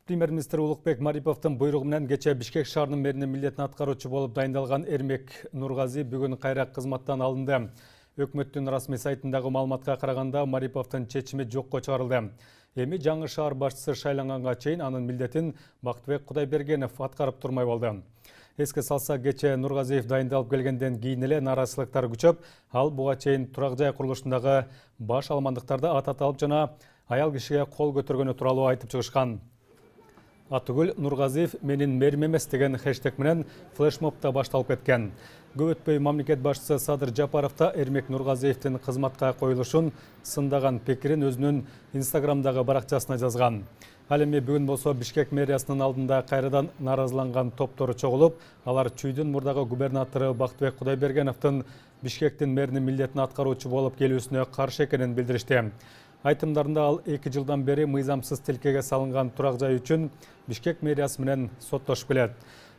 Премьер-министр Улукбек Мариповдун буйругу менен кече Бишкек шаарынын мэринин милдетин аткаруучу болуп дайындалган Эрмек Нургази бүгүн кайра кызматтан алынды. Өкмөттүн расмий сайтындагы маалыматка караганда Мариповдун чечими жокко чыгарылды. Эми жаңы шаар башчысы шайланганга чейин анын милдетин Бактыбек Кудайбергенов аткарып турмай болду. Эске салса, кече Нургазиев дайындалып келгенден кийин эле нааразычылыктар күчөп, ал буга чейин турак жай курулушундагы баш алмандыктарды ататалып жана аял кишиге кол көтөргөнү тууралуу айтып чыгышкан. Атыгүл Нургазиев менин мэрим эмес деген хэштег менен флешмобта башталып кеткен. Көп өтпөй мамлекет башчысы Садыр Жапаров да Эрмек Нургазиевдин кызматка коюлушун сындаган пикирин өзүнүн Инстаграмдагы баракчасына жазган. Ал эми бүгүн болсо Бишкек мэриясынын алдында кайрадан нааразыланган топтору чогулуп, алар чүйдүн мурдагы губернатору Бактыбек Кудайбергеновдун Бишкектин мэринин милдетин аткаруучу болуп келүүсүнө каршы экенин билдиришти. Айтымдарында ал 2 жылдан бери мыйзамсыз тилкеге салынган турак жай үчүн Бишкек мэриясы менен соттошуп келет.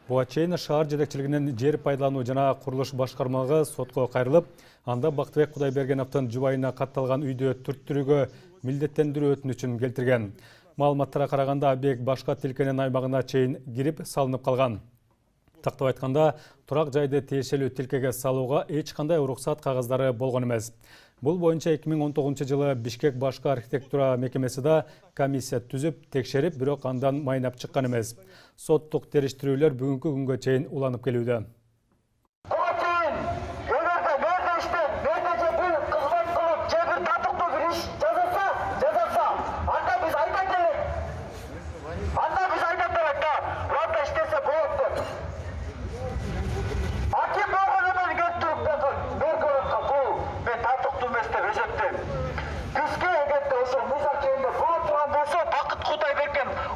Буга чейин шаар жетекчилигинин жер пайдалануу жана курулуш башкармалыгы сотко кайрылып, анда Бактыбек Кудайбергеновдун жубайына катталган үйдө түрттүрүүгө милдеттендирүү өтүнүчүн келтирген. Маалыматтарга караганда объект башка тилкенин аймагына чейин кирип салынып калган. Тактап айтканда, турак жайды тиешелүү тилкеге салууга эч кандай уруксат кагаздары болгон эмес. Бул боюнча 2019 жылы Бишкек башкы архитектура мекемеси да комиссия түзүп, текшерип, бирок андан майнап чыккан эмес. Соттук териштирүүлөр бүгүнкү күнгө чейин уланып келүүдө.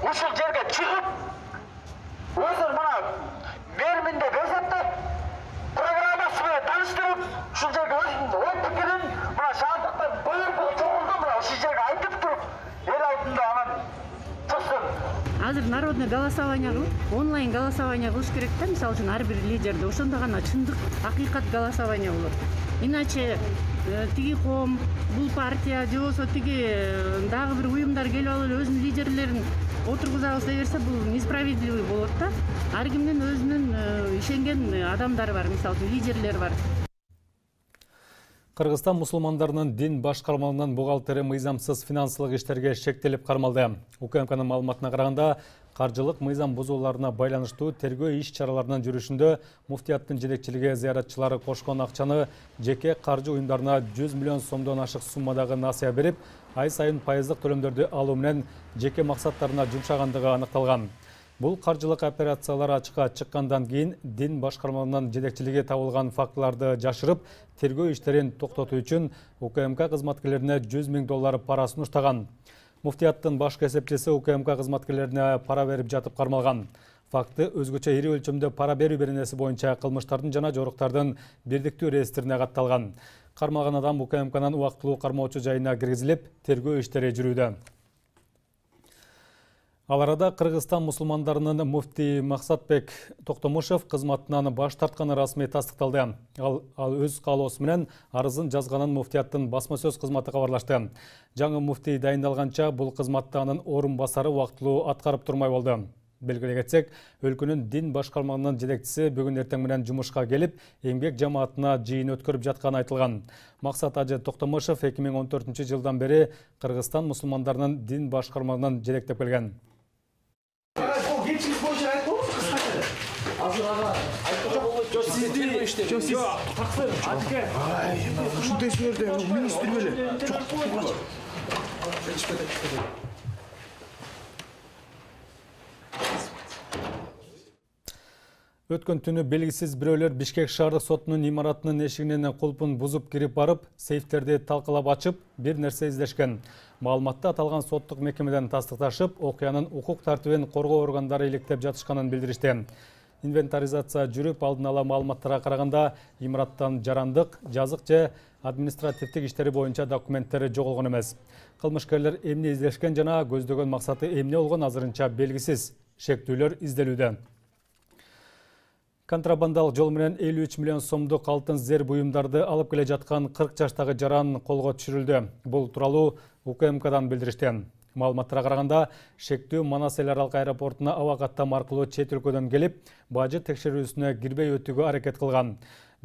Ушул жерге чыгып, өзүн мына берминде безеттеп, программасы менен таныштырып, ушул жерге өзүнүн ой пикирин мына шаардыктар бөлүнүп чогулду, мына ушул жерге айтып туруп, эл алдында анан чыксын. Азыр народный голосование кылып, онлайн голосование кылыш керек да, мисалы үчүн ар бир лидерди. Ошондо гана чындык, акыйкат голосование болот. Иначе тиги коом, бул партия же болбосо тиги дагы бир уюмдар келип алып эле өзүнүн лидерлерин отургузабыз дей берсе, бул несправедливый болот да. Ар кимдин өзүнүн ишенген адамдары бар, мисалы үчүн лидерлер бар. Кыргызстан мусулмандарынын дин башкармалыгынын бухгалтери мыйзамсыз финансылык иштерге шектелип кармалды. УКМКнын маалыматына караганда, каржылык мыйзам бузууларына байланыштуу тергөө иш чараларынын жүрүшүндө муфтияттын жетекчилиги зыяратчылары кошкон акчаны жеке каржы уюмдарына 100 миллион сомдон ашык суммадагы насыя берип, ай сайын пайыздык төлөмдөрдү алуу менен жеке максаттарына жумшагандыгы аныкталган. Бул каржылык операциялар ачыкка чыккандан кийин дин башкармалыгынын жетекчилиги табылган фактыларды жашырып, тергөө иштерин токтотуу үчүн УКМК кызматкерлерине 100 000 доллар парасын уштаган. Муфтияттын башкы эсепчиси УКМК кызматкерлерине пара берип жатып кармалган. Факты өзгөчө ири өлчөмдө пара берүү беренеси боюнча кылмыштардын жана жоруктардын бирдиктүү реестрине катталган. Кармалган адам УКМКнын убактылуу кармоочу жайына киргизилип, тергөө иштери жүрүүдө. Ал арада Кыргызстан мусулмандарынын муфти Максатбек Токтомушев кызматынан баш тартканы расмий тастыкталды. Ал өз каалоосу менен арызын жазганын муфтияттын басма сөз кызматы кабарлашты. Жаңы муфти дайындалганча бул кызматты анын орун басары убактылуу аткарып турмай болду. Белгилей кетсек, өлкөнүн дин башкармалыгынын жетекчиси бүгүн эртең менен жумушка келип, эмгек жамаатына жыйын өткөрүп жатканы айтылган. Максат Ажы Токтомушев 2014 жылдан бери Кыргызстан мусулмандарынын дин башкармалыгынан жетектеп келген. Өткөн түнү белгисиз бирөөлөр Бишкек шаардык сотунун имаратынын эшигинин кулпун бузуп кирип барып, сейфтерди талкалап ачып, бир нерсе издешкен. Маалыматта аталган соттук мекемеден тастыкташып, окуянын укук тартибин коргоо органдары иликтеп жатышканын билдиришти. Инвентаризация жүрүп, алдын ала маалыматтарга караганда, имараттан жарандык, жазык же административдик иштери боюнча документтери жоголгон эмес. Кылмышкерлер эмне издешкен жана көздөгөн максаты эмне болгон азырынча белгисиз. Шектүүлөр изделүүдө. Контрабандалык жол менен 53 миллион сомдук алтын зер буюмдарды алып келе жаткан 40 жаштагы жаран колго түшүрүлдү. Бул тууралуу УКМКдан билдиришти. Маалыматтарга караганда, шектүү Манас эл аралык аэропортуна аба каттам аркылуу чет өлкөдөн келип, бажы текшерүүсүнө кирбей өтүүгө аракет кылган.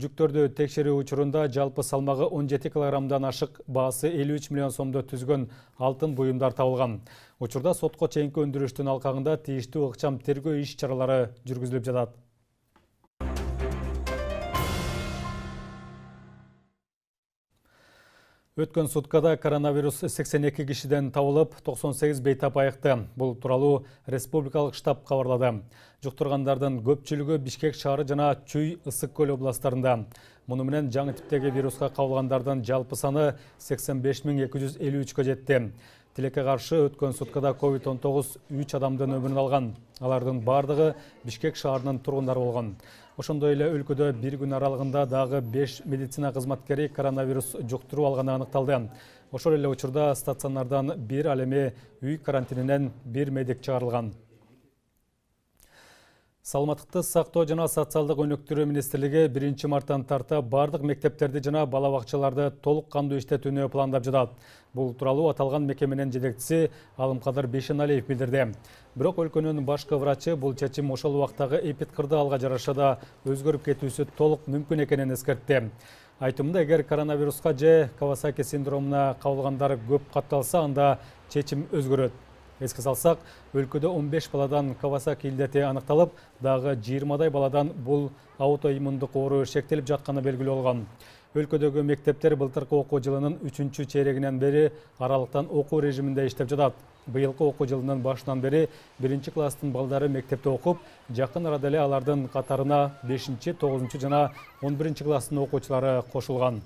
Жүктөрдү текшерүү учурунда жалпы салмагы 17 килограммдан ашык, баасы 53 миллион сомдо түзгөн алтын буюмдар табылган. Учурда сотко чейинки өндүрүштүн алкагында тийиштүү ыкчам тергөө иш чаралары жүргүзүлүп жатат. Өткөн суткада коронавирус 82 кишиден табылып, 98 бейтап айыкты. Бул тууралуу республикалык штаб кабарлады. Жуктургандардын көпчүлүгү Бишкек шаары жана Чүй, Ысык көл областарында. Муну менен жаңы типтеги вируска кабылгандардын жалпы саны 85.253-кө жетти. Тилекке каршы өткөн суткада COVID-19 3 адамдын өмүрүн алган. Алардын бардыгы Бишкек шаарынын тургундары болгон. Ошондой эле өлкөдө бир күн аралыгында дагы 5 медицина кызматкери коронавирус жуктуруп алганы аныкталды. Ошол эле учурда стационардан 1, ал эми үй карантининен 1 медик чыгарылган. Саламаттыкты сактоо жана социалдык өнүктүрүү министрлиги 1 марттан тарта бардык мектептерди жана бала бакчаларды толук кандуу иштетүүнү пландап жатат. Бул тууралуу аталган мекеменин жетекчиси Алымкадыр Бейшеналиев билдирди. Бирок өлкөнүн башкы врачы бул чечим ошол убактагы эпидкырды алга жараша да өзгөрүп кетүүсү толук мүмкүн экенин эскертти. Айтымында, эгер коронавируска же Кавасаки синдромуна кабылгандар көп катталса, анда чечим өзгөрөт. Эске салсак, өлкөдө 15 баладан Кавасаки илдети аныкталып, дагы 20 баладан бул аутоиммундук оору шектелип жатканы белгилүү болгон. Өлкөдөгү мектептер былтыркы окуу жылынын 3-чейрегинен бери аралыктан окуу режиминде иштеп жатат. Быйылкы окуу жылынын башынан бери 1-класстын балдары мектепте окуп, жакын арада эле алардын катарына 5, 9 жана 11-класстын окуучулары кошулган.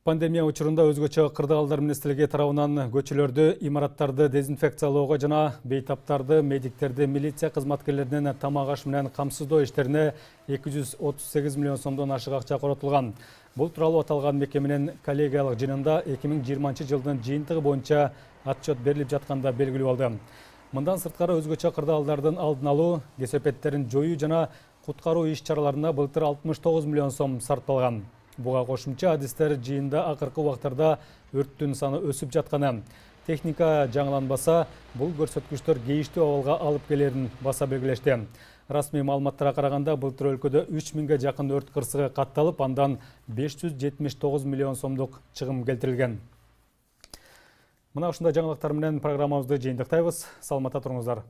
Пандемия учурунда өзгөчө кырдаалдар министрлиги тарабынан көчөлөрдү, имараттарды дезинфекциялоого жана бейтаптарды, медиктерди, милиция кызматкерлеринин тамак аш менен камсыздоо иштерине 238 миллион сомдон ашык акча коротулган. Бул тууралуу аталган мекеменин коллегиялык жыйынында 2020 жылдын жыйынтыгы боюнча отчет берилип жатканда белгилүү болду. Мындан сырткары өзгөчө кырдаалдардын алдын алуу, кесепеттерин жоюу жана куткаруу иш чараларына былтыр 69 миллион сом сарпталган. Буга кошумча адистер жыйында акыркы убактарда өрттүн саны өсүп жатканы, техника жаңыланбаса, бул көрсөткүчтөр кейиштүү абалга алып келерин баса белгилешти. Расмий маалыматтарга караганда, былтыр өлкөдө 3000ге жакын өрт кырсыгы катталып, андан 579 миллион сомдук чыгым келтирилген. Мына ушундай жаңылыктар менен программабызды жыйынтыктайбыз. Саламатта туруңуздар.